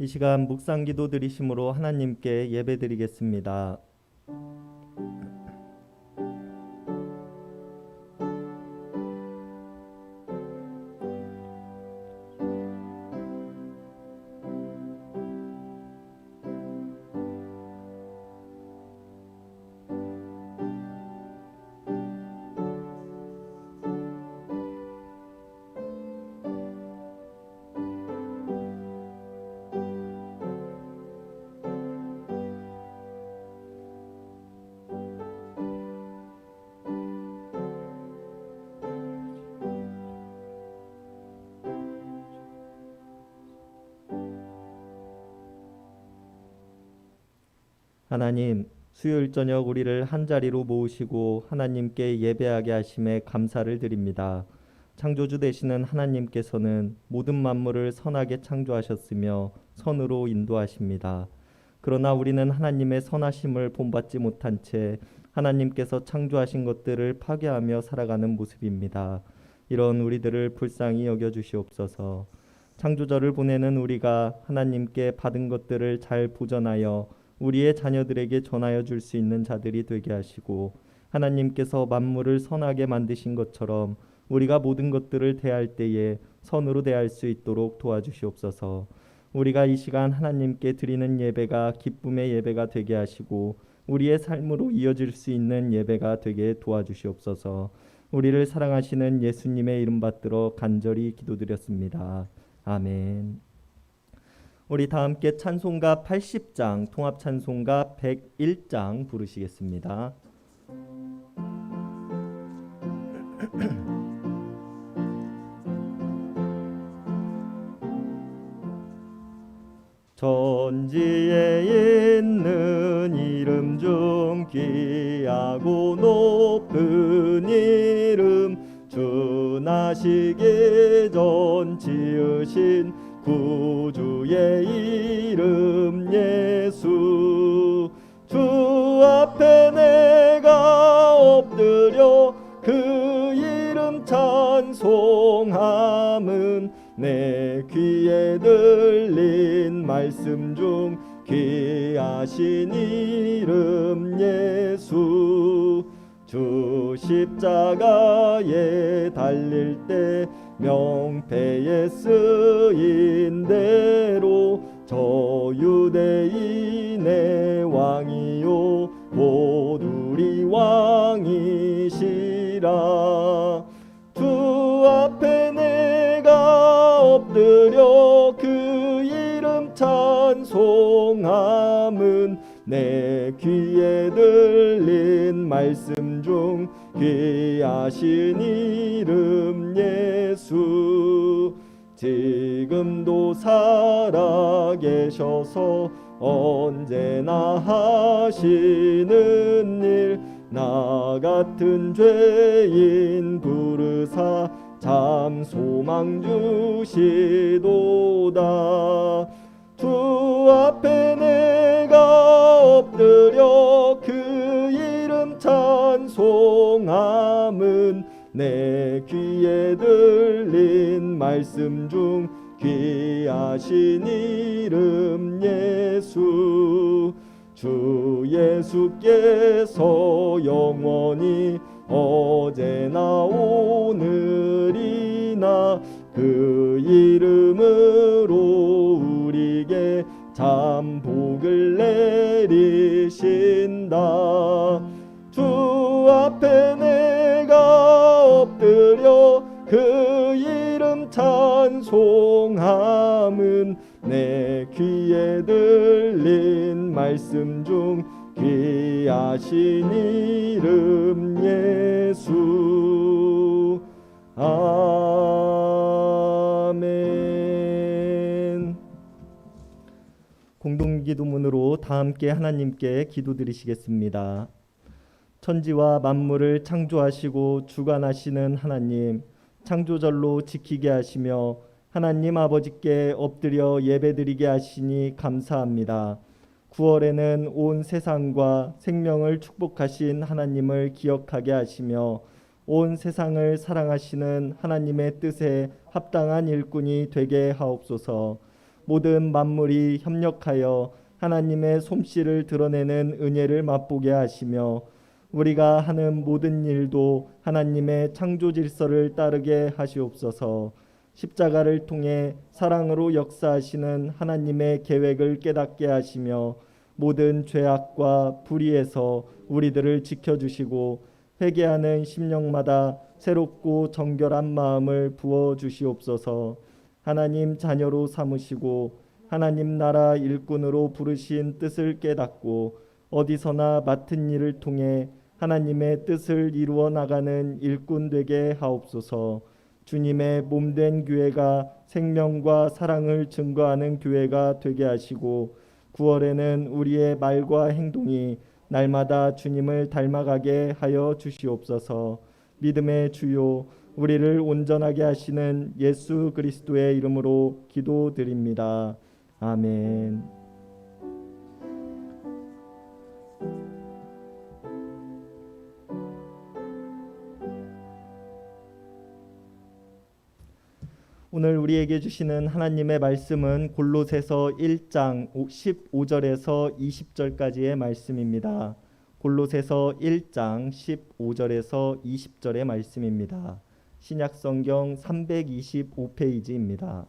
이 시간 묵상 기도 드리심으로 하나님께 예배드리겠습니다. 하나님, 수요일 저녁 우리를 한자리로 모으시고 하나님께 예배하게 하심에 감사를 드립니다. 창조주 되시는 하나님께서는 모든 만물을 선하게 창조하셨으며 선으로 인도하십니다. 그러나 우리는 하나님의 선하심을 본받지 못한 채 하나님께서 창조하신 것들을 파괴하며 살아가는 모습입니다. 이런 우리들을 불쌍히 여겨주시옵소서. 창조자를 보내는 우리가 하나님께 받은 것들을 잘 보존하여 우리의 자녀들에게 전하여 줄 수 있는 자들이 되게 하시고, 하나님께서 만물을 선하게 만드신 것처럼 우리가 모든 것들을 대할 때에 선으로 대할 수 있도록 도와주시옵소서. 우리가 이 시간 하나님께 드리는 예배가 기쁨의 예배가 되게 하시고 우리의 삶으로 이어질 수 있는 예배가 되게 도와주시옵소서. 우리를 사랑하시는 예수님의 이름 받들어 간절히 기도드렸습니다. 아멘. 우리 다 함께 찬송가 80장, 통합 찬송가 101장 부르시겠습니다. 천지에 있는 이름 중 귀하고 높은 이름, 주나시기 전 지으신 구주의 이름 예수. 주 앞에 내가 엎드려 그 이름 찬송함은 내 귀에 들린 말씀 중 귀하신 이름 예수. 주 십자가에 달릴 때 명패에 쓰인 대로 저 유대인의 왕이요 곧 우리 왕이시라. 주 앞에 내가 엎드려 그 이름 찬송함은 내 귀에 들린 말씀 중 귀하신 이름 예수. 지금도 살아계셔서 언제나 하시는 일, 나 같은 죄인 부르사 참 소망 주시도다. 주 앞에 내가 엎드려 그 이름 찬송함은 내 귀에 들린 말씀 중 귀하신 이름 예수. 주 예수께서 영원히 어제나 오늘이나 그 이름으로 우리에게 참 복을 내리신다. 주 앞에 내가 엎드려 그 이름 찬송함은 내 귀에 들린 말씀 중 귀하신 이름 예수. 아멘. 공동기도문으로 다 함께 하나님께 기도드리시겠습니다. 천지와 만물을 창조하시고 주관하시는 하나님, 창조절로 지키게 하시며 하나님 아버지께 엎드려 예배드리게 하시니 감사합니다. 9월에는 온 세상과 생명을 축복하신 하나님을 기억하게 하시며 온 세상을 사랑하시는 하나님의 뜻에 합당한 일꾼이 되게 하옵소서. 모든 만물이 협력하여 하나님의 솜씨를 드러내는 은혜를 맛보게 하시며 우리가 하는 모든 일도 하나님의 창조 질서를 따르게 하시옵소서. 십자가를 통해 사랑으로 역사하시는 하나님의 계획을 깨닫게 하시며 모든 죄악과 불의에서 우리들을 지켜주시고 회개하는 심령마다 새롭고 정결한 마음을 부어 주시옵소서. 하나님 자녀로 삼으시고 하나님 나라 일꾼으로 부르신 뜻을 깨닫고 어디서나 맡은 일을 통해 하나님의 뜻을 이루어 나가는 일꾼 되게 하옵소서. 주님의 몸된 교회가 생명과 사랑을 증거하는 교회가 되게 하시고 9월에는 우리의 말과 행동이 날마다 주님을 닮아가게 하여 주시옵소서. 믿음의 주요 우리를 온전하게 하시는 예수 그리스도의 이름으로 기도드립니다. 아멘. 오늘 우리에게 주시는 하나님의 말씀은 골로새서 1장 15절에서 20절까지의 말씀입니다. 골로새서 1장 15절에서 20절의 말씀입니다. 신약성경 325페이지입니다.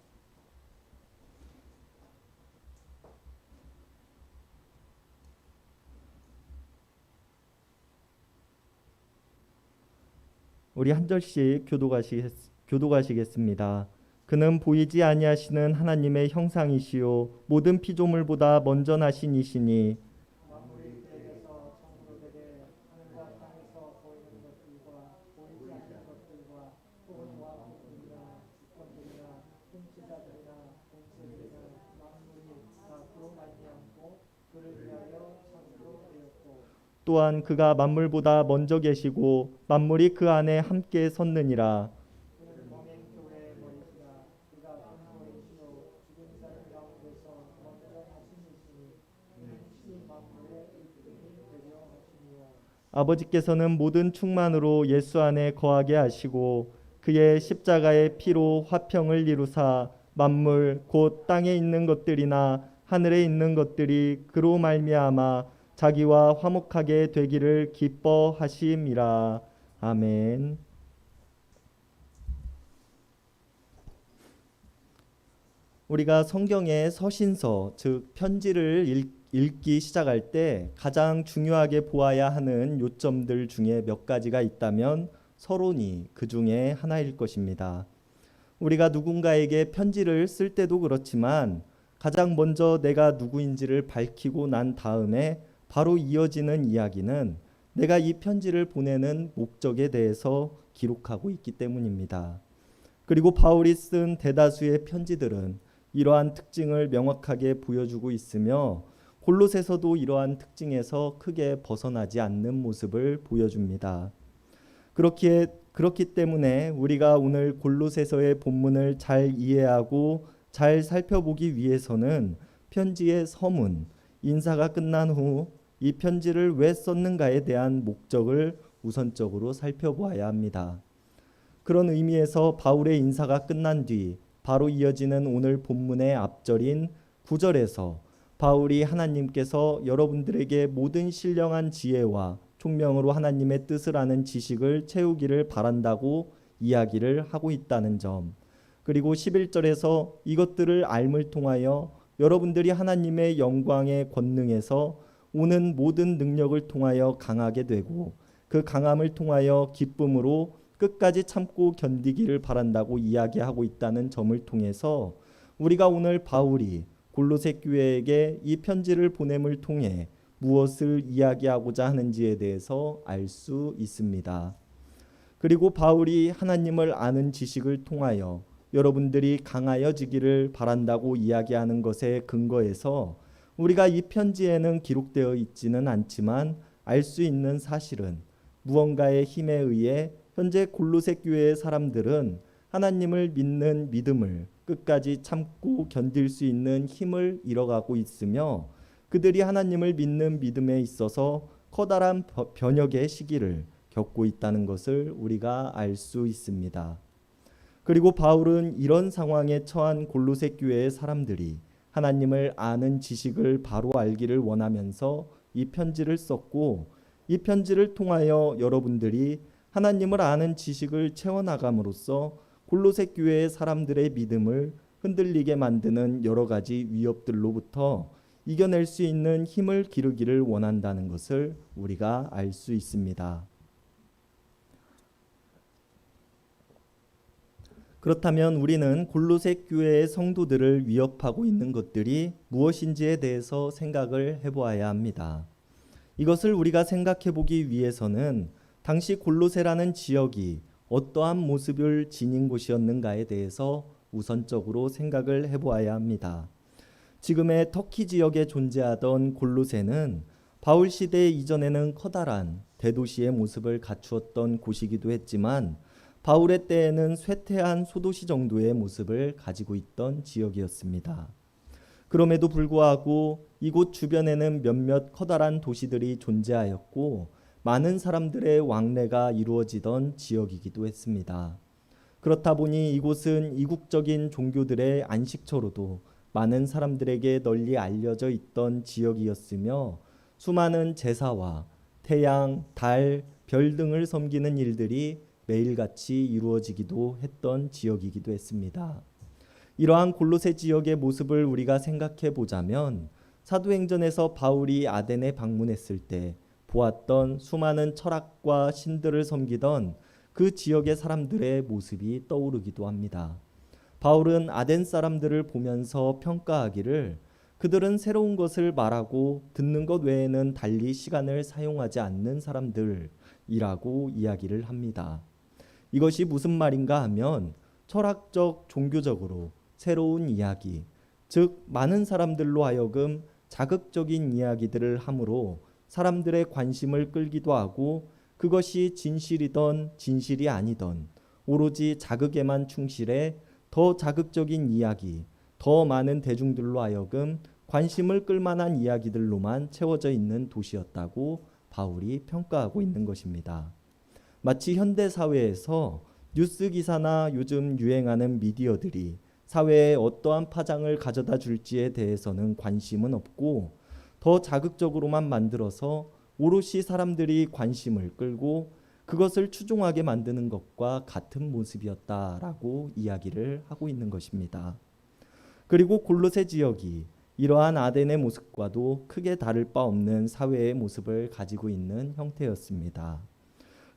우리 한 절씩 교독하시겠습니다. 그는 보이지 아니하시는 하나님의 형상이시요 모든 피조물보다 먼저 나신 이시니 또한 그가 만물보다 먼저 계시고 만물이 그 안에 함께 섰느니라. 아버지께서는 모든 충만으로 예수 안에 거하게 하시고 그의 십자가의 피로 화평을 이루사 만물 곧 땅에 있는 것들이나 하늘에 있는 것들이 그로 말미암아 자기와 화목하게 되기를 기뻐하심이라. 아멘. 우리가 성경의 서신서 즉 편지를 읽기 시작할 때 가장 중요하게 보아야 하는 요점들 중에 몇 가지가 있다면 서론이 그 중에 하나일 것입니다. 우리가 누군가에게 편지를 쓸 때도 그렇지만 가장 먼저 내가 누구인지를 밝히고 난 다음에 바로 이어지는 이야기는 내가 이 편지를 보내는 목적에 대해서 기록하고 있기 때문입니다. 그리고 바울이 쓴 대다수의 편지들은 이러한 특징을 명확하게 보여주고 있으며 골로새서도 이러한 특징에서 크게 벗어나지 않는 모습을 보여줍니다. 그렇기 때문에 우리가 오늘 골로새서의 본문을 잘 이해하고 잘 살펴보기 위해서는 편지의 서문, 인사가 끝난 후 이 편지를 왜 썼는가에 대한 목적을 우선적으로 살펴보아야 합니다. 그런 의미에서 바울의 인사가 끝난 뒤 바로 이어지는 오늘 본문의 앞절인 9절에서 바울이 하나님께서 여러분들에게 모든 신령한 지혜와 총명으로 하나님의 뜻을 아는 지식을 채우기를 바란다고 이야기를 하고 있다는 점, 그리고 11절에서 이것들을 알을 통하여 여러분들이 하나님의 영광의 권능에서 오는 모든 능력을 통하여 강하게 되고 그 강함을 통하여 기쁨으로 끝까지 참고 견디기를 바란다고 이야기하고 있다는 점을 통해서 우리가 오늘 바울이 골로새 교회에게 이 편지를 보냄을 통해 무엇을 이야기하고자 하는지에 대해서 알 수 있습니다. 그리고 바울이 하나님을 아는 지식을 통하여 여러분들이 강하여지기를 바란다고 이야기하는 것에 근거해서 우리가 이 편지에는 기록되어 있지는 않지만 알 수 있는 사실은 무언가의 힘에 의해 현재 골로새 교회의 사람들은 하나님을 믿는 믿음을 끝까지 참고 견딜 수 있는 힘을 잃어가고 있으며 그들이 하나님을 믿는 믿음에 있어서 커다란 변혁의 시기를 겪고 있다는 것을 우리가 알 수 있습니다. 그리고 바울은 이런 상황에 처한 골로새 교회의 사람들이 하나님을 아는 지식을 바로 알기를 원하면서 이 편지를 썼고, 이 편지를 통하여 여러분들이 하나님을 아는 지식을 채워나감으로써 골로새 교회의 사람들의 믿음을 흔들리게 만드는 여러 가지 위협들로부터 이겨낼 수 있는 힘을 기르기를 원한다는 것을 우리가 알 수 있습니다. 그렇다면 우리는 골로새 교회의 성도들을 위협하고 있는 것들이 무엇인지에 대해서 생각을 해보아야 합니다. 이것을 우리가 생각해 보기 위해서는 당시 골로새라는 지역이 어떠한 모습을 지닌 곳이었는가에 대해서 우선적으로 생각을 해보아야 합니다. 지금의 터키 지역에 존재하던 골로새는 바울 시대 이전에는 커다란 대도시의 모습을 갖추었던 곳이기도 했지만 바울의 때에는 쇠퇴한 소도시 정도의 모습을 가지고 있던 지역이었습니다. 그럼에도 불구하고 이곳 주변에는 몇몇 커다란 도시들이 존재하였고 많은 사람들의 왕래가 이루어지던 지역이기도 했습니다. 그렇다 보니 이곳은 이국적인 종교들의 안식처로도 많은 사람들에게 널리 알려져 있던 지역이었으며 수많은 제사와 태양, 달, 별 등을 섬기는 일들이 매일같이 이루어지기도 했던 지역이기도 했습니다. 이러한 골로새 지역의 모습을 우리가 생각해 보자면 사도행전에서 바울이 아덴에 방문했을 때 보았던 수많은 철학과 신들을 섬기던 그 지역의 사람들의 모습이 떠오르기도 합니다. 바울은 아덴 사람들을 보면서 평가하기를 그들은 새로운 것을 말하고 듣는 것 외에는 달리 시간을 사용하지 않는 사람들이라고 이야기를 합니다. 이것이 무슨 말인가 하면 철학적, 종교적으로 새로운 이야기, 즉 많은 사람들로 하여금 자극적인 이야기들을 함으로 사람들의 관심을 끌기도 하고 그것이 진실이던 진실이 아니던 오로지 자극에만 충실해 더 자극적인 이야기, 더 많은 대중들로 하여금 관심을 끌만한 이야기들로만 채워져 있는 도시였다고 바울이 평가하고 있는 것입니다. 마치 현대 사회에서 뉴스 기사나 요즘 유행하는 미디어들이 사회에 어떠한 파장을 가져다 줄지에 대해서는 관심은 없고 더 자극적으로만 만들어서 오롯이 사람들이 관심을 끌고 그것을 추종하게 만드는 것과 같은 모습이었다라고 이야기를 하고 있는 것입니다. 그리고 골로새 지역이 이러한 아덴의 모습과도 크게 다를 바 없는 사회의 모습을 가지고 있는 형태였습니다.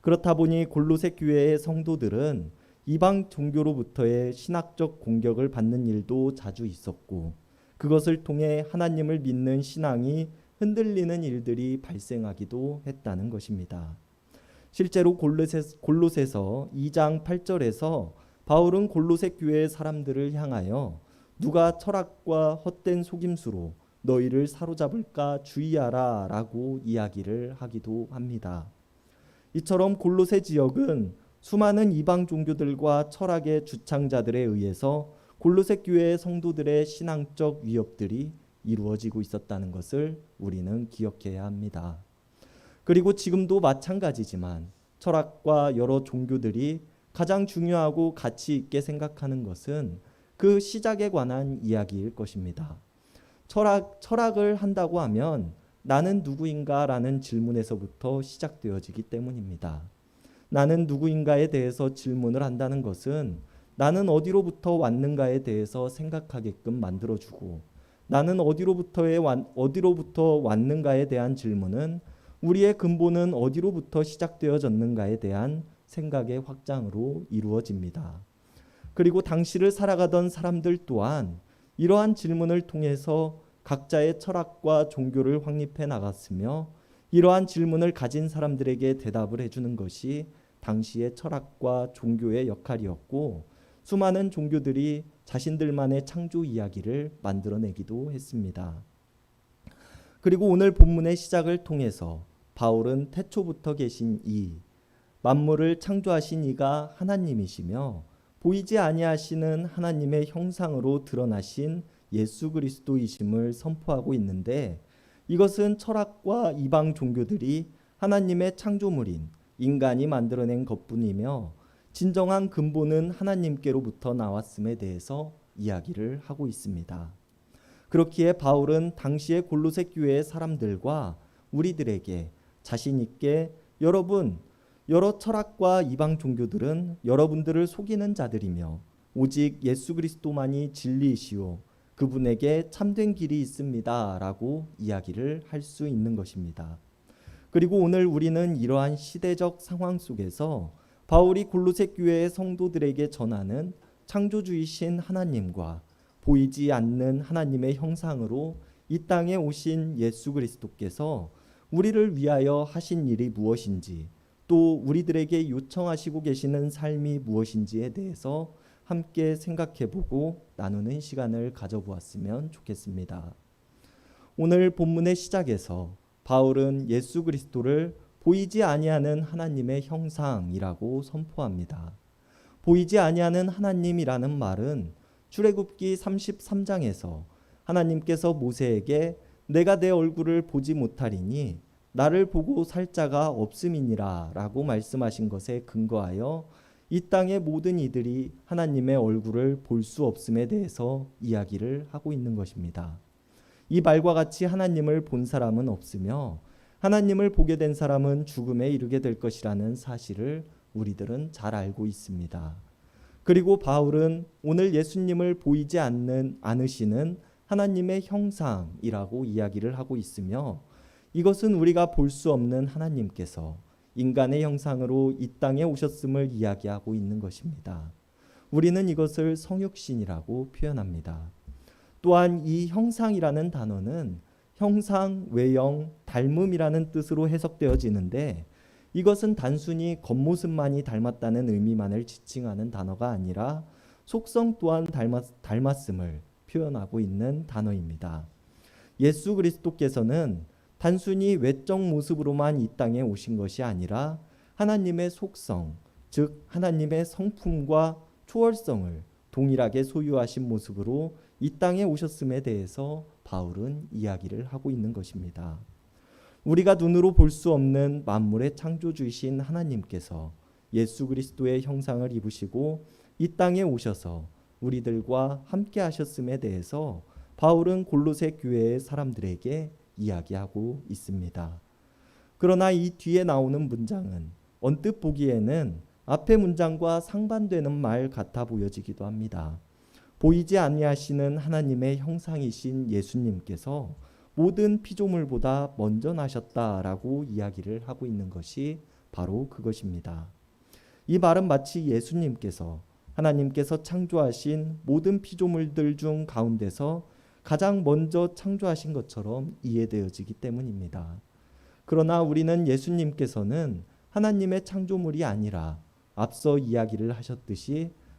그렇다 보니 골로새 교회의 성도들은 이방 종교로부터의 신학적 공격을 받는 일도 자주 있었고 그것을 통해 하나님을 믿는 신앙이 흔들리는 일들이 발생하기도 했다는 것입니다. 실제로 골로새서 2장 8절에서 바울은 골로새 교회의 사람들을 향하여 누가 철학과 헛된 속임수로 너희를 사로잡을까 주의하라 라고 이야기를 하기도 합니다. 이처럼 골로새 지역은 수많은 이방 종교들과 철학의 주창자들에 의해서 골로새 교회의 성도들의 신앙적 위협들이 이루어지고 있었다는 것을 우리는 기억해야 합니다. 그리고 지금도 마찬가지지만 철학과 여러 종교들이 가장 중요하고 가치 있게 생각하는 것은 그 시작에 관한 이야기일 것입니다. 철학을 한다고 하면 나는 누구인가 라는 질문에서부터 시작되어지기 때문입니다. 나는 누구인가에 대해서 질문을 한다는 것은 나는 어디로부터 왔는가에 대해서 생각하게끔 만들어주고 나는 어디로부터 왔는가에 대한 질문은 우리의 근본은 어디로부터 시작되어졌는가에 대한 생각의 확장으로 이루어집니다. 그리고 당시를 살아가던 사람들 또한 이러한 질문을 통해서 각자의 철학과 종교를 확립해 나갔으며 이러한 질문을 가진 사람들에게 대답을 해주는 것이 당시의 철학과 종교의 역할이었고 수많은 종교들이 자신들만의 창조 이야기를 만들어내기도 했습니다. 그리고 오늘 본문의 시작을 통해서 바울은 태초부터 계신 이 만물을 창조하신 이가 하나님이시며 보이지 아니하시는 하나님의 형상으로 드러나신 예수 그리스도이심을 선포하고 있는데 이것은 철학과 이방 종교들이 하나님의 창조물인 인간이 만들어낸 것뿐이며 진정한 근본은 하나님께로부터 나왔음에 대해서 이야기를 하고 있습니다. 그렇기에 바울은 당시의 골로새 교회의 사람들과 우리들에게 자신 있게 여러분, 여러 철학과 이방 종교들은 여러분들을 속이는 자들이며 오직 예수 그리스도만이 진리이시오. 그분에게 참된 길이 있습니다. 라고 이야기를 할 수 있는 것입니다. 그리고 오늘 우리는 이러한 시대적 상황 속에서 바울이 골로새 교회의 성도들에게 전하는 창조주이신 하나님과 보이지 않는 하나님의 형상으로 이 땅에 오신 예수 그리스도께서 우리를 위하여 하신 일이 무엇인지, 또 우리들에게 요청하시고 계시는 삶이 무엇인지에 대해서 함께 생각해보고 나누는 시간을 가져보았으면 좋겠습니다. 오늘 본문의 시작에서 바울은 예수 그리스도를 보이지 아니하는 하나님의 형상이라고 선포합니다. 보이지 아니하는 하나님이라는 말은 출애굽기 33장에서 하나님께서 모세에게 내가 내 얼굴을 보지 못하리니 나를 보고 살 자가 없음이니라 라고 말씀하신 것에 근거하여 이 땅의 모든 이들이 하나님의 얼굴을 볼 수 없음에 대해서 이야기를 하고 있는 것입니다. 이 말과 같이 하나님을 본 사람은 없으며 하나님을 보게 된 사람은 죽음에 이르게 될 것이라는 사실을 우리들은 잘 알고 있습니다. 그리고 바울은 오늘 예수님을 보이지 않으시는 하나님의 형상이라고 이야기를 하고 있으며 이것은 우리가 볼 수 없는 하나님께서 인간의 형상으로 이 땅에 오셨음을 이야기하고 있는 것입니다. 우리는 이것을 성육신이라고 표현합니다. 또한 이 형상이라는 단어는 형상, 외형, 닮음이라는 뜻으로 해석되어지는데 이것은 단순히 겉모습만이 닮았다는 의미만을 지칭하는 단어가 아니라 속성 또한 닮았음을 표현하고 있는 단어입니다. 예수 그리스도께서는 단순히 외적 모습으로만 이 땅에 오신 것이 아니라 하나님의 속성, 즉 하나님의 성품과 초월성을 동일하게 소유하신 모습으로 이 땅에 오셨음에 대해서 바울은 이야기를 하고 있는 것입니다. 우리가 눈으로 볼 수 없는 만물의 창조주이신 하나님께서 예수 그리스도의 형상을 입으시고 이 땅에 오셔서 우리들과 함께 하셨음에 대해서 바울은 골로새 교회의 사람들에게 이야기하고 있습니다. 그러나 이 뒤에 나오는 문장은 언뜻 보기에는 앞의 문장과 상반되는 말 같아 보여지기도 합니다. 보이지 아니하시는 하나님의 형상이신 예수님께서 모든 피조물보다 먼저 나셨다라고 이야기를 하고 있는 것이 바로 그것입니다. 이 말은 마치 예수님께서 하나님께서 창조하신 모든 피조물들 중 가운데서 가장 먼저 창조하신 것처럼 이해되어지기 때문입니다. 그러나 우리는 예수님께서는 하나님의 창조물이 아니라 앞서 이야기를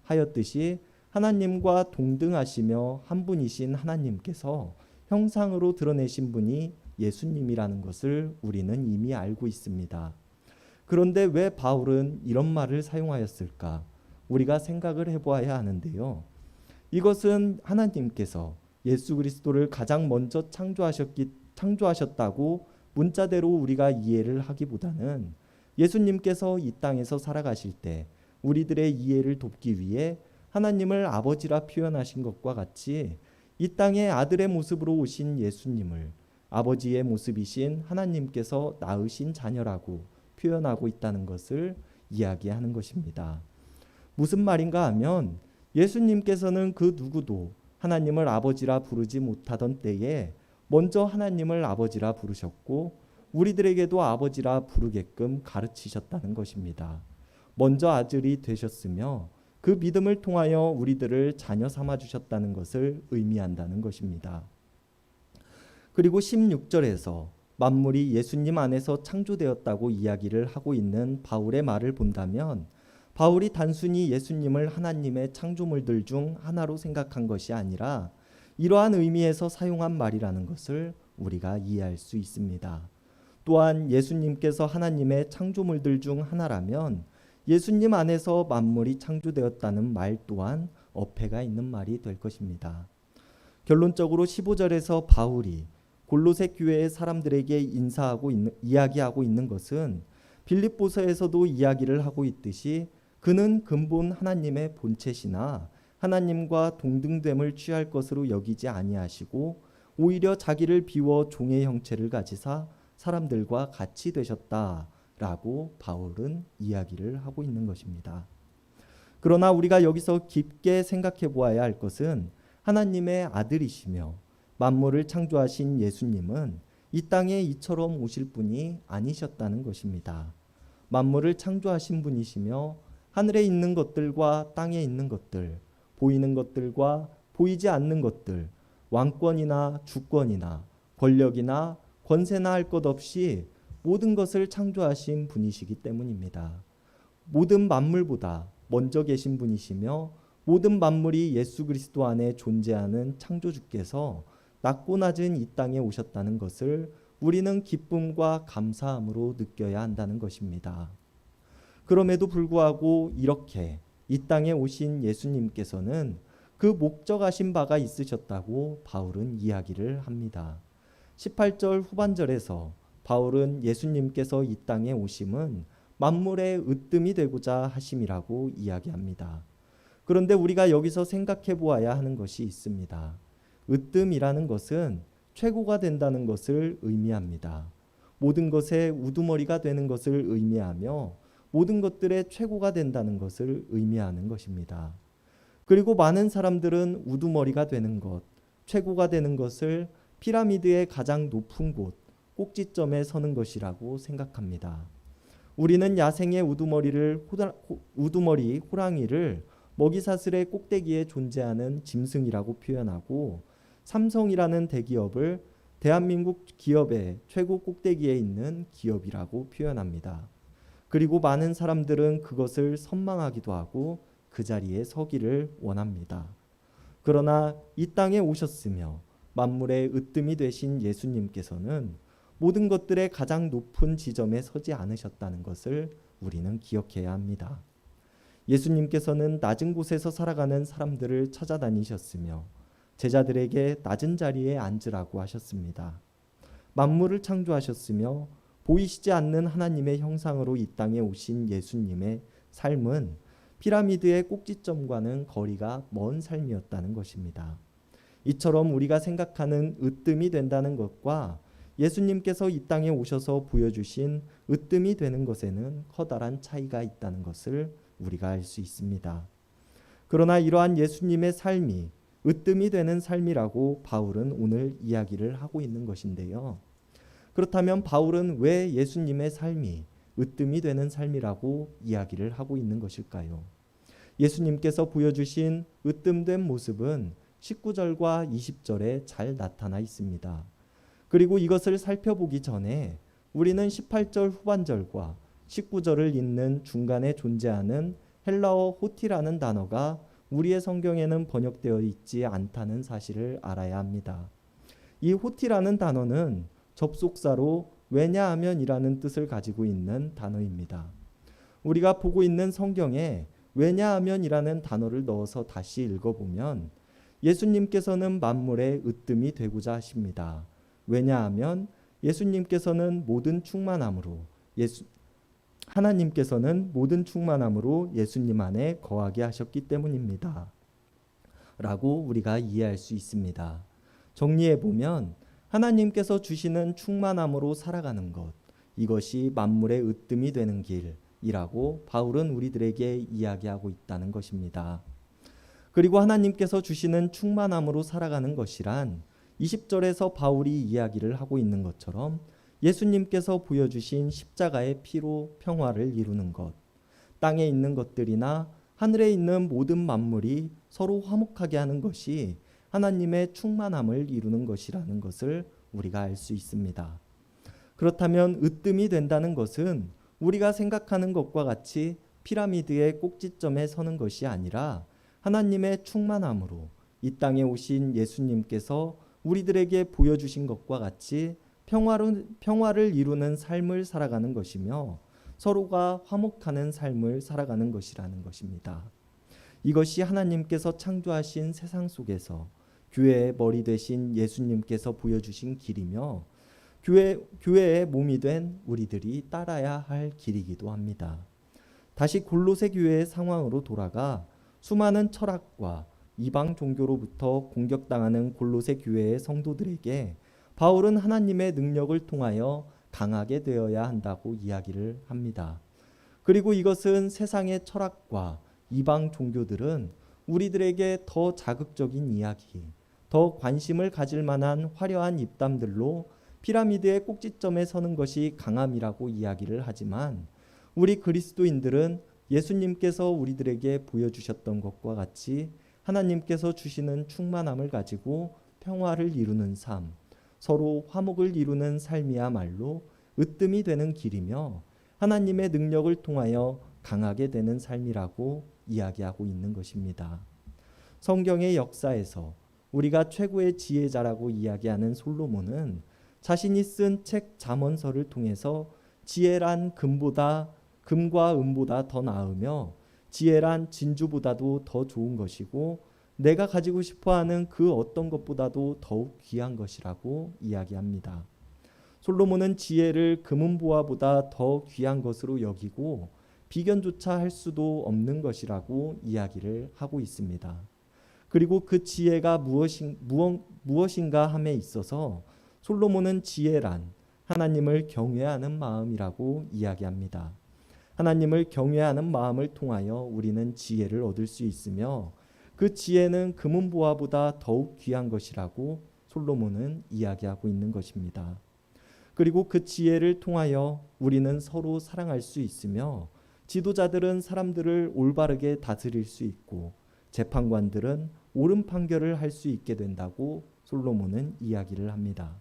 하였듯이 하나님과 동등하시며 한 분이신 하나님께서 형상으로 드러내신 분이 예수님이라는 것을 우리는 이미 알고 있습니다. 그런데 왜 바울은 이런 말을 사용하였을까? 우리가 생각을 해보아야 하는데요. 이것은 하나님께서 예수 그리스도를 가장 먼저 창조하셨다고 문자대로 우리가 이해를 하기보다는 예수님께서 이 땅에서 살아가실 때 우리들의 이해를 돕기 위해 하나님을 아버지라 표현하신 것과 같이 이 땅에 아들의 모습으로 오신 예수님을 아버지의 모습이신 하나님께서 낳으신 자녀라고 표현하고 있다는 것을 이야기하는 것입니다. 무슨 말인가 하면 예수님께서는 그 누구도 하나님을 아버지라 부르지 못하던 때에 먼저 하나님을 아버지라 부르셨고 우리들에게도 아버지라 부르게끔 가르치셨다는 것입니다. 먼저 아들이 되셨으며 그 믿음을 통하여 우리들을 자녀 삼아 주셨다는 것을 의미한다는 것입니다. 그리고 16절에서 만물이 예수님 안에서 창조되었다고 이야기를 하고 있는 바울의 말을 본다면 바울이 단순히 예수님을 하나님의 창조물들 중 하나로 생각한 것이 아니라 이러한 의미에서 사용한 말이라는 것을 우리가 이해할 수 있습니다. 또한 예수님께서 하나님의 창조물들 중 하나라면 예수님 안에서 만물이 창조되었다는 말 또한 어폐가 있는 말이 될 것입니다. 결론적으로 15절에서 바울이 골로새 교회의 사람들에게 이야기하고 있는 것은 빌립보서에서도 이야기를 하고 있듯이 그는 근본 하나님의 본체시나 하나님과 동등됨을 취할 것으로 여기지 아니하시고 오히려 자기를 비워 종의 형체를 가지사 사람들과 같이 되셨다라고 바울은 이야기를 하고 있는 것입니다. 그러나 우리가 여기서 깊게 생각해 보아야 할 것은 하나님의 아들이시며 만물을 창조하신 예수님은 이 땅에 이처럼 오실 분이 아니셨다는 것입니다. 만물을 창조하신 분이시며 하늘에 있는 것들과 땅에 있는 것들, 보이는 것들과 보이지 않는 것들, 왕권이나 주권이나 권력이나 권세나 할 것 없이 모든 것을 창조하신 분이시기 때문입니다. 모든 만물보다 먼저 계신 분이시며 모든 만물이 예수 그리스도 안에 존재하는 창조주께서 낮고 낮은 이 땅에 오셨다는 것을 우리는 기쁨과 감사함으로 느껴야 한다는 것입니다. 그럼에도 불구하고 이렇게 이 땅에 오신 예수님께서는 그 목적하신 바가 있으셨다고 바울은 이야기를 합니다. 18절 후반절에서 바울은 예수님께서 이 땅에 오심은 만물의 으뜸이 되고자 하심이라고 이야기합니다. 그런데 우리가 여기서 생각해 보아야 하는 것이 있습니다. 으뜸이라는 것은 최고가 된다는 것을 의미합니다. 모든 것의 우두머리가 되는 것을 의미하며 모든 것들의 최고가 된다는 것을 의미하는 것입니다. 그리고 많은 사람들은 우두머리가 되는 것, 최고가 되는 것을 피라미드의 가장 높은 곳, 꼭지점에 서는 것이라고 생각합니다. 우리는 야생의 우두머리 호랑이를 먹이사슬의 꼭대기에 존재하는 짐승이라고 표현하고 삼성이라는 대기업을 대한민국 기업의 최고 꼭대기에 있는 기업이라고 표현합니다. 그리고 많은 사람들은 그것을 선망하기도 하고 그 자리에 서기를 원합니다. 그러나 이 땅에 오셨으며 만물의 으뜸이 되신 예수님께서는 모든 것들의 가장 높은 지점에 서지 않으셨다는 것을 우리는 기억해야 합니다. 예수님께서는 낮은 곳에서 살아가는 사람들을 찾아다니셨으며 제자들에게 낮은 자리에 앉으라고 하셨습니다. 만물을 창조하셨으며 보이시지 않는 하나님의 형상으로 이 땅에 오신 예수님의 삶은 피라미드의 꼭지점과는 거리가 먼 삶이었다는 것입니다. 이처럼 우리가 생각하는 으뜸이 된다는 것과 예수님께서 이 땅에 오셔서 보여주신 으뜸이 되는 것에는 커다란 차이가 있다는 것을 우리가 알 수 있습니다. 그러나 이러한 예수님의 삶이 으뜸이 되는 삶이라고 바울은 오늘 이야기를 하고 있는 것인데요. 그렇다면 바울은 왜 예수님의 삶이 으뜸이 되는 삶이라고 이야기를 하고 있는 것일까요? 예수님께서 보여주신 으뜸된 모습은 19절과 20절에 잘 나타나 있습니다. 그리고 이것을 살펴보기 전에 우리는 18절 후반절과 19절을 잇는 중간에 존재하는 헬라어 호티라는 단어가 우리의 성경에는 번역되어 있지 않다는 사실을 알아야 합니다. 이 호티라는 단어는 접속사로 왜냐하면이라는 뜻을 가지고 있는 단어입니다. 우리가 보고 있는 성경에 왜냐하면이라는 단어를 넣어서 다시 읽어보면 예수님께서는 만물의 으뜸이 되고자 하십니다. 왜냐하면 예수님께서는 모든 충만함으로 하나님께서는 모든 충만함으로 예수님 안에 거하게 하셨기 때문입니다. 라고 우리가 이해할 수 있습니다. 정리해 보면 하나님께서 주시는 충만함으로 살아가는 것, 이것이 만물의 으뜸이 되는 길이라고 바울은 우리들에게 이야기하고 있다는 것입니다. 그리고 하나님께서 주시는 충만함으로 살아가는 것이란 20절에서 바울이 이야기를 하고 있는 것처럼 예수님께서 보여주신 십자가의 피로 평화를 이루는 것, 땅에 있는 것들이나 하늘에 있는 모든 만물이 서로 화목하게 하는 것이 하나님의 충만함을 이루는 것이라는 것을 우리가 알 수 있습니다. 그렇다면 으뜸이 된다는 것은 우리가 생각하는 것과 같이 피라미드의 꼭지점에 서는 것이 아니라 하나님의 충만함으로 이 땅에 오신 예수님께서 우리들에게 보여주신 것과 같이 평화를 이루는 삶을 살아가는 것이며 서로가 화목하는 삶을 살아가는 것이라는 것입니다. 이것이 하나님께서 창조하신 세상 속에서 교회의 머리 되신 예수님께서 보여주신 길이며 교회의 몸이 된 우리들이 따라야 할 길이기도 합니다. 다시 골로새 교회의 상황으로 돌아가 수많은 철학과 이방 종교로부터 공격당하는 골로새 교회의 성도들에게 바울은 하나님의 능력을 통하여 강하게 되어야 한다고 이야기를 합니다. 그리고 이것은 세상의 철학과 이방 종교들은 우리들에게 더 자극적인 이야기, 더 관심을 가질 만한 화려한 입담들로 피라미드의 꼭지점에 서는 것이 강함이라고 이야기를 하지만 우리 그리스도인들은 예수님께서 우리들에게 보여주셨던 것과 같이 하나님께서 주시는 충만함을 가지고 평화를 이루는 삶, 서로 화목을 이루는 삶이야말로 으뜸이 되는 길이며 하나님의 능력을 통하여 강하게 되는 삶이라고 이야기하고 있는 것입니다. 성경의 역사에서 우리가 최고의 지혜자라고 이야기하는 솔로몬은 자신이 쓴 책 잠언서를 통해서 지혜란 금과 은보다 더 나으며 지혜란 진주보다도 더 좋은 것이고 내가 가지고 싶어하는 그 어떤 것보다도 더욱 귀한 것이라고 이야기합니다. 솔로몬은 지혜를 금은보화보다 더 귀한 것으로 여기고 비견조차 할 수도 없는 것이라고 이야기를 하고 있습니다. 그리고 그 지혜가 무엇인가 함에 있어서 솔로몬은 지혜란 하나님을 경외하는 마음이라고 이야기합니다. 하나님을 경외하는 마음을 통하여 우리는 지혜를 얻을 수 있으며 그 지혜는 금은보화보다 더욱 귀한 것이라고 솔로몬은 이야기하고 있는 것입니다. 그리고 그 지혜를 통하여 우리는 서로 사랑할 수 있으며 지도자들은 사람들을 올바르게 다스릴 수 있고 재판관들은 옳은 판결을 할 수 있게 된다고 솔로몬은 이야기를 합니다.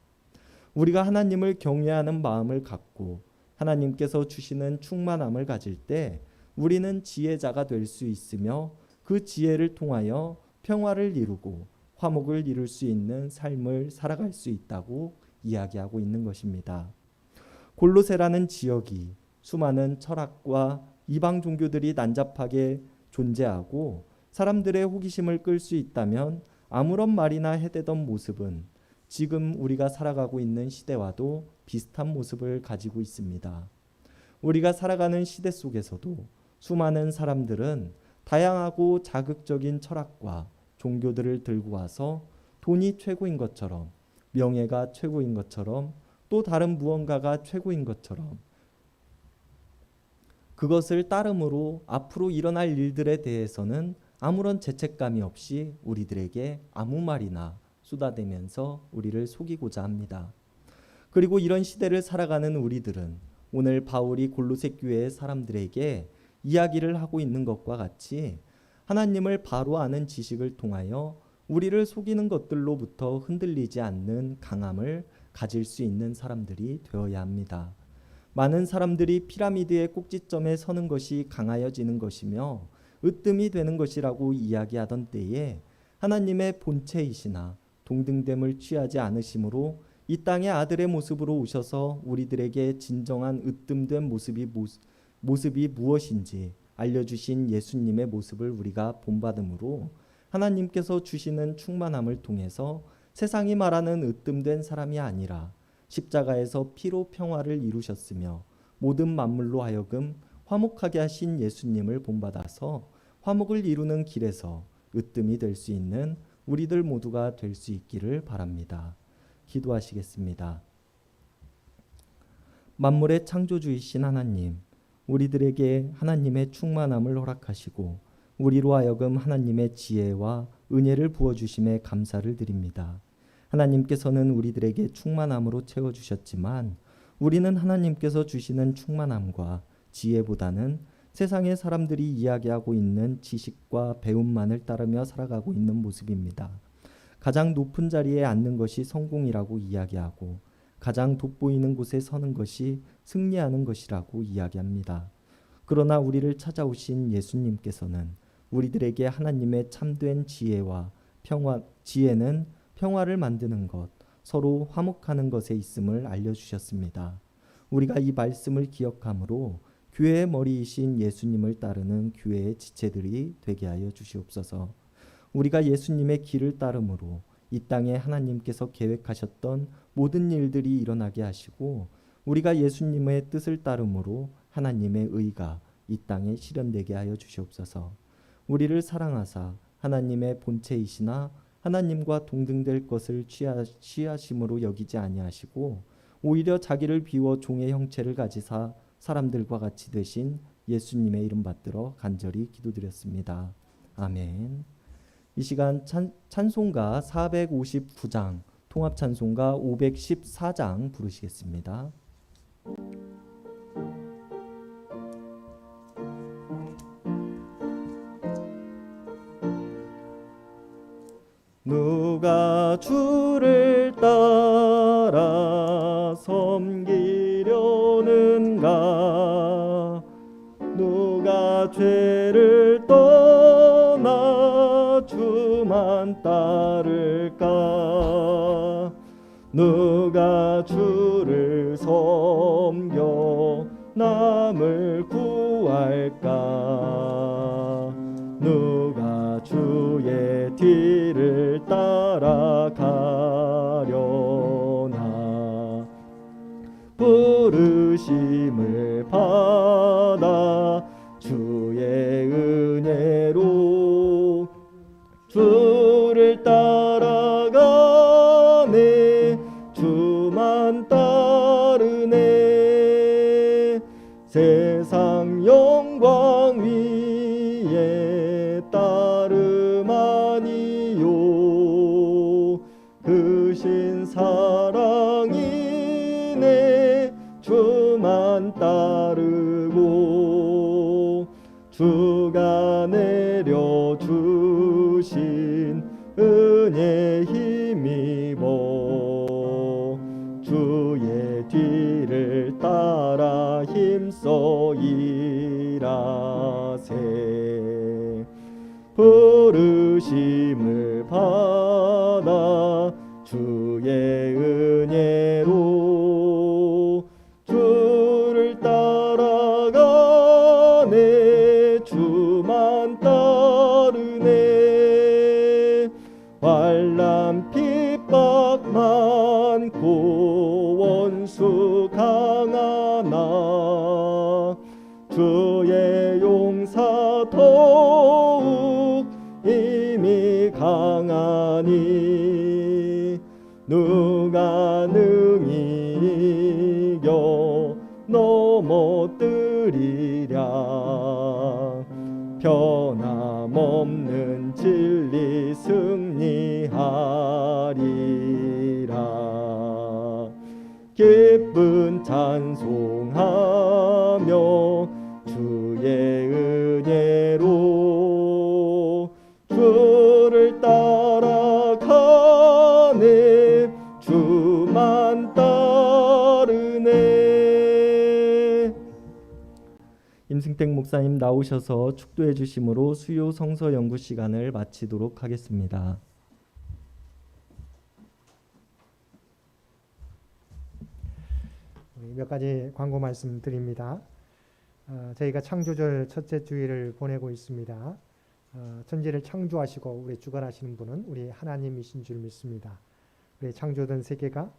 우리가 하나님을 경외하는 마음을 갖고 하나님께서 주시는 충만함을 가질 때 우리는 지혜자가 될 수 있으며 그 지혜를 통하여 평화를 이루고 화목을 이룰 수 있는 삶을 살아갈 수 있다고 이야기하고 있는 것입니다. 골로새라는 지역이 수많은 철학과 이방 종교들이 난잡하게 존재하고 사람들의 호기심을 끌 수 있다면 아무런 말이나 해대던 모습은 지금 우리가 살아가고 있는 시대와도 비슷한 모습을 가지고 있습니다. 우리가 살아가는 시대 속에서도 수많은 사람들은 다양하고 자극적인 철학과 종교들을 들고 와서 돈이 최고인 것처럼 명예가 최고인 것처럼 또 다른 무언가가 최고인 것처럼 그것을 따름으로 앞으로 일어날 일들에 대해서는 아무런 죄책감이 없이 우리들에게 아무 말이나 쏟아대면서 우리를 속이고자 합니다. 그리고 이런 시대를 살아가는 우리들은 오늘 바울이 골로새 교회의 사람들에게 이야기를 하고 있는 것과 같이 하나님을 바로 아는 지식을 통하여 우리를 속이는 것들로부터 흔들리지 않는 강함을 가질 수 있는 사람들이 되어야 합니다. 많은 사람들이 피라미드의 꼭지점에 서는 것이 강하여지는 것이며 으뜸이 되는 것이라고 이야기하던 때에 하나님의 본체이시나 동등됨을 취하지 않으심으로 이 땅의 아들의 모습으로 오셔서 우리들에게 진정한 으뜸된 모습이 무엇인지 알려주신 예수님의 모습을 우리가 본받음으로 하나님께서 주시는 충만함을 통해서 세상이 말하는 으뜸된 사람이 아니라 십자가에서 피로 평화를 이루셨으며 모든 만물로 하여금 화목하게 하신 예수님을 본받아서 화목을 이루는 길에서 으뜸이 될 수 있는 우리들 모두가 될 수 있기를 바랍니다. 기도하시겠습니다. 만물의 창조주이신 하나님, 우리들에게 하나님의 충만함을 허락하시고 우리로 하여금 하나님의 지혜와 은혜를 부어주심에 감사를 드립니다. 하나님께서는 우리들에게 충만함으로 채워주셨지만 우리는 하나님께서 주시는 충만함과 지혜보다는 세상의 사람들이 이야기하고 있는 지식과 배움만을 따르며 살아가고 있는 모습입니다. 가장 높은 자리에 앉는 것이 성공이라고 이야기하고 가장 돋보이는 곳에 서는 것이 승리하는 것이라고 이야기합니다. 그러나 우리를 찾아오신 예수님께서는 우리들에게 하나님의 참된 지혜는 평화를 만드는 것, 서로 화목하는 것에 있음을 알려주셨습니다. 우리가 이 말씀을 기억함으로 교회의 머리이신 예수님을 따르는 교회의 지체들이 되게 하여 주시옵소서. 우리가 예수님의 길을 따름으로 이 땅에 하나님께서 계획하셨던 모든 일들이 일어나게 하시고 우리가 예수님의 뜻을 따름으로 하나님의 의가 이 땅에 실현되게 하여 주시옵소서. 우리를 사랑하사 하나님의 본체이시나 하나님과 동등될 것을 취하심으로 여기지 아니하시고 오히려 자기를 비워 종의 형체를 가지사 사람들과 같이 되신 예수님의 이름 받들어 간절히 기도드렸습니다. 아멘. 이 시간 찬송가 459장, 통합찬송가 514장 부르시겠습니다. 누가 주를 따라 섬기려는가? 누가 죄를 떠나 주만 따를까? 누가 주를 섬겨 남을 구할까? 누가 주의 뒤를 따라가려나? 부르심을 받아 주의 은혜로 주를 따라가네. 주만 따르네. 세상 영광 위에 따름 아니요. 크신 사랑이네. 주만 따르고 주가 내려주신 은혜 힘입어 주의 뒤를 따라 힘써 일하세. 부르심을 받아 주의 은혜로 주를 따라가네. 주만 따르네. 환난 핍박 많고 원수 강하나 주의 용사 더욱 힘이 강하니 누가 능히 이겨 넘어뜨리랴. 변함없는 진리 승리하리라. 기쁜 찬송하며 주의 은혜로 주를 따라가네. 주만 따르네. 임승택 목사님 나오셔서 축도해 주심으로 수요 성서 연구 시간을 마치도록 하겠습니다. 몇 가지 광고 말씀드립니다. 저희가 창조절 첫째 주일을 보내고 있습니다. 천지를 창조하시고 우리 주관하시는 분은 우리 하나님이신 줄 믿습니다. 우리 창조된 세계가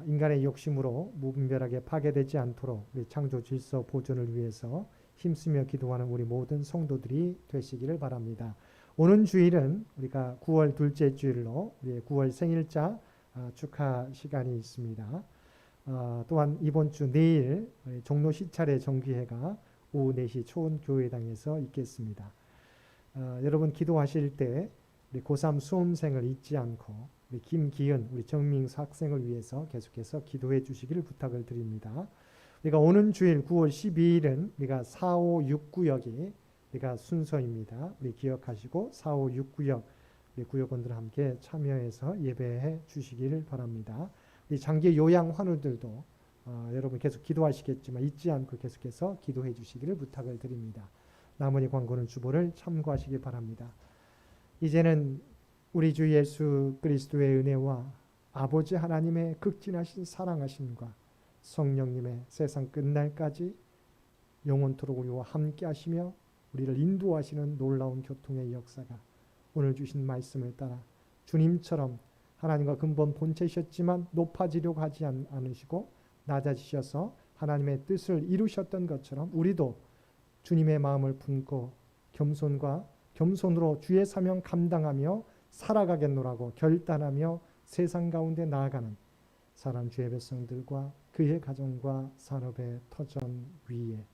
인간의 욕심으로 무분별하게 파괴되지 않도록 우리 창조 질서 보존을 위해서 힘쓰며 기도하는 우리 모든 성도들이 되시기를 바랍니다. 오는 주일은 우리가 9월 둘째 주일로 우리의 9월 생일자 축하 시간이 있습니다. 또한 이번 주 내일 종로 시찰의 정기회가 오후 4시 초원교회당에서 있겠습니다. 여러분 기도하실 때 우리 고3 수험생을 잊지 않고 우리 김기은, 우리 정민수 학생을 위해서 계속해서 기도해 주시기를 부탁을 드립니다. 우리가 오는 주일 9월 12일은 우리가 4, 5, 6 구역이 우리가 순서입니다. 우리 기억하시고 4, 5, 6 구역 우리 구역원들 함께 참여해서 예배해 주시기를 바랍니다. 우리 장기 요양 환우들도 여러분 계속 기도하시겠지만 잊지 않고 계속해서 기도해 주시기를 부탁을 드립니다. 나머지 광고는 주보를 참고하시기 바랍니다. 이제는 우리 주 예수 그리스도의 은혜와 아버지 하나님의 극진하신 사랑하심과 성령님의 세상 끝날까지 영원토록 우리와 함께 하시며 우리를 인도하시는 놀라운 교통의 역사가 오늘 주신 말씀을 따라 주님처럼 하나님과 근본 본체이셨지만 높아지려고 하지 않으시고 낮아지셔서 하나님의 뜻을 이루셨던 것처럼 우리도 주님의 마음을 품고 겸손과 겸손으로 주의 사명 감당하며 살아가겠노라고 결단하며 세상 가운데 나아가는 사랑 주의 백성들과 그의 가정과 산업의 터전 위에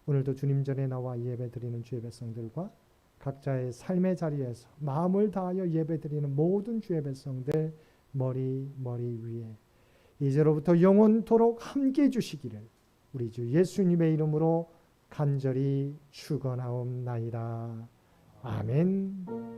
오늘도 주님 전에 나와 예배드리는 주의 백성들과 각자의 삶의 자리에서 마음을 다하여 예배드리는 모든 주의 백성들 머리 위에 이제로부터 영원토록 함께 해주시기를 우리 주 예수님의 이름으로 간절히 축원하옵나이다. 아멘.